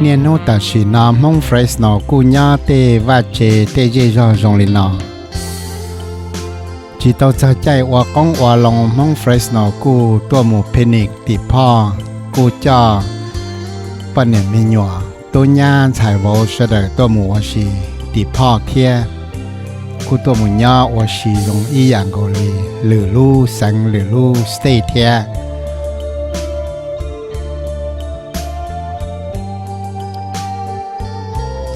เนี่ยโนตัดสินามองเฟรสโนกูญาเตว่าเจเตเจจอจงลินอจิตเอาใจว่าก้องว่าลงมองเฟรสโนกูตัวหมูเพนิกติพ่อกูจ่อปนเนี่ยไม่หยัวตัวญาใช้โวเสดตัวหมูวชีติพ่อเคียกูตัวหมูญาวชีลงอีอย่างกอลีหรือลู่สังหรือลู่สเตเทีย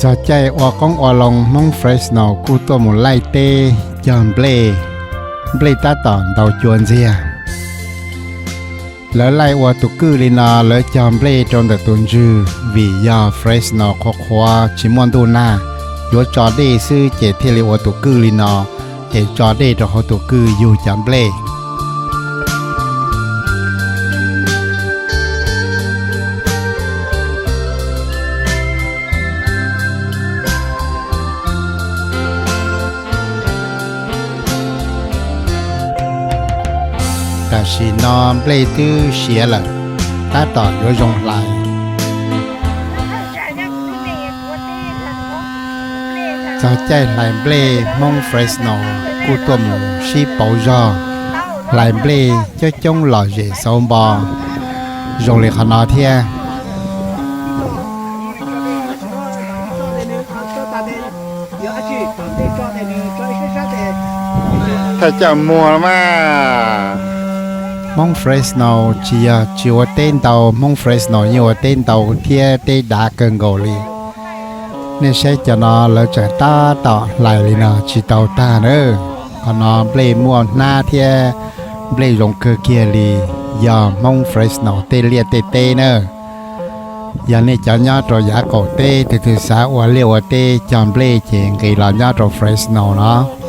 จะใจว่าก้องว่าลงมองเฟรสโนกูตัวหมูไล่เตยอนเบลตาตอนเตาจวนเสียแล้วไล่ว่าตุกือลินาแล้วจอมเบลจนแต่ตุนจือวิยาเฟรสโนคควาชิมอนดูนาโยจอเดซื้อเจเทเลว่าตุกือลินาเจจอเดตัวเขาตุกืออยู่จอมเบลแต่สีนอมเปลตื้อเสียละตาต่อโยงไหลจะใจไหลเปลมองเฟรสโนกูตัวหมูชีเปาจอไหลเปลเจ้าจงหล่อเจสมบอยงเลยขนาดเทียถ้าจะมัวมามองเฟรสโนจีจิวเต้นเตามองเฟรสโนยัวเต้นเตาเทียเตดาเกินโกลีเนี่ยใช้จะนอแล้วจะตาต่อไหลเลยนะจีเตาตาเนอขนอเบลมัวหน้าเทียเบลลงเคเกียลียอมองเฟรสโนเตเลียเตเนอยันนี่จะญาติยาโกเตถือสาวเลียวเตจอมเบลเจงกีฬาญาติเฟรสโนเนาะ